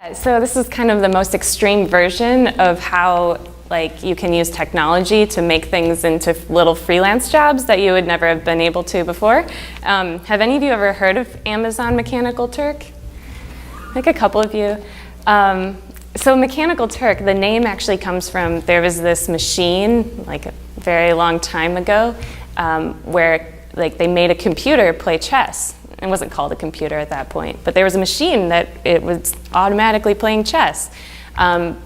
So this is kind of the most extreme version of how you can use technology to make things into little freelance jobs that you would never have been able to before. Have any of you ever heard of Amazon Mechanical Turk? Like a couple of you. So Mechanical Turk, the name actually comes from, there was this machine like a very long time ago where they made a computer play chess. It wasn't called a computer at that point, but there was a machine that it was automatically playing chess. And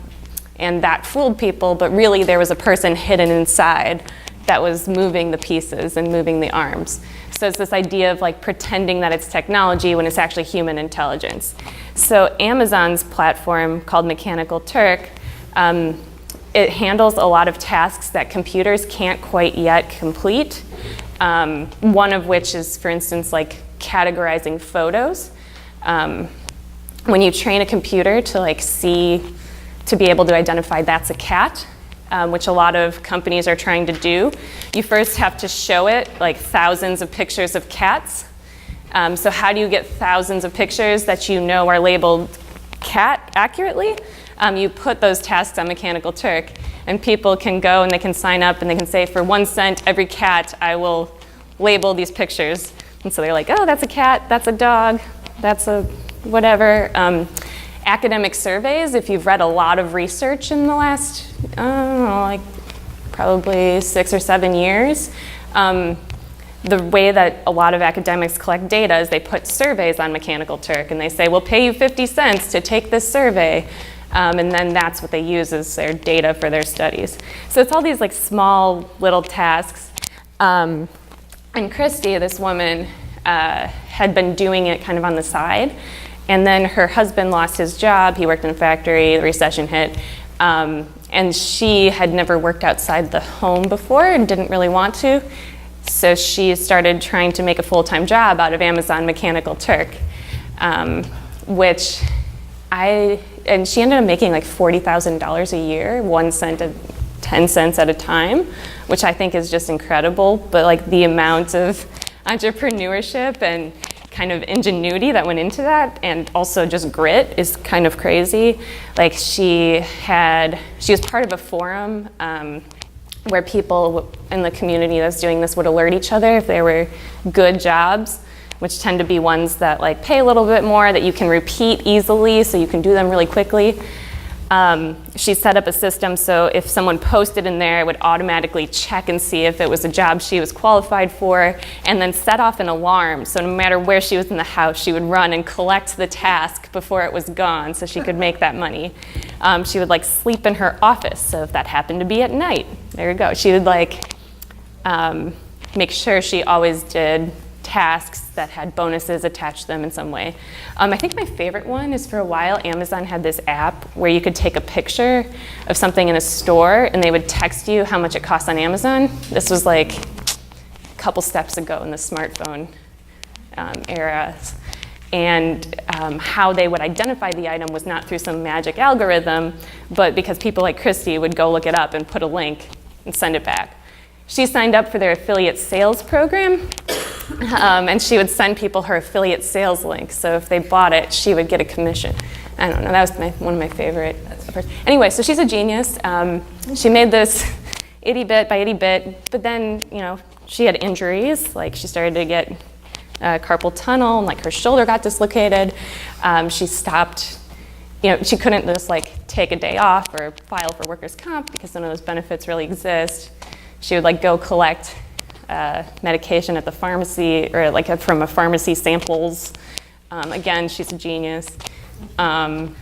that fooled people, but really there was a person hidden inside that was moving the pieces and moving the arms. So it's this idea of pretending that it's technology when it's actually human intelligence. So Amazon's platform called Mechanical Turk, it handles a lot of tasks that computers can't quite yet complete. One of which is, for instance, categorizing photos. When you train a computer to be able to identify that's a cat, which a lot of companies are trying to do, you first have to show it thousands of pictures of cats. So how do you get thousands of pictures that you know are labeled cat accurately? You put those tasks on Mechanical Turk, and people can go and they can sign up and they can say, for 1 cent every cat, I will label these pictures. And so they're like, oh, that's a cat, that's a dog, that's a whatever. Academic surveys, if you've read a lot of research in the last, I don't know, probably 6 or 7 years, the way that a lot of academics collect data is they put surveys on Mechanical Turk and they say, we'll pay you 50 cents to take this survey. And then that's what they use as their data for their studies. So it's all these small little tasks. And Christy, this woman, had been doing it kind of on the side. And then her husband lost his job. He worked in a factory, the recession hit. And she had never worked outside the home before and didn't really want to. So she started trying to make a full-time job out of Amazon Mechanical Turk, and she ended up making $40,000 a year, 1 cent to 10 cents at a time, which I think is just incredible. But the amount of entrepreneurship and kind of ingenuity that went into that, and also just grit, is kind of crazy. She was part of a forum where people in the community that's doing this would alert each other if there were good jobs, which tend to be ones that pay a little bit more, that you can repeat easily, so you can do them really quickly. She set up a system so if someone posted in there, it would automatically check and see if it was a job she was qualified for, and then set off an alarm. So no matter where she was in the house, she would run and collect the task before it was gone so she could make that money. She would sleep in her office, so if that happened to be at night, there you go. She would make sure she always did tasks that had bonuses attached to them in some way. I think my favorite one is, for a while, Amazon had this app where you could take a picture of something in a store and they would text you how much it costs on Amazon. This was a couple steps ago in the smartphone era. And how they would identify the item was not through some magic algorithm, but because people like Christy would go look it up and put a link and send it back. She signed up for their affiliate sales program, and she would send people her affiliate sales link. So if they bought it, she would get a commission. I don't know, that was one of my favorite. Anyway, so she's a genius. She made this itty bit by itty bit, but then she had injuries. She started to get carpal tunnel, and her shoulder got dislocated. She stopped. She couldn't just take a day off or file for workers' comp because none of those benefits really exist. She would go collect medication at the pharmacy, or from a pharmacy samples. Again, she's a genius. And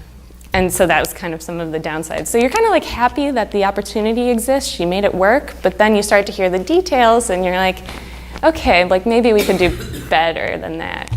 so that was kind of some of the downsides. So you're kind of happy that the opportunity exists. She made it work, but then you start to hear the details and you're like, okay, maybe we could do better than that.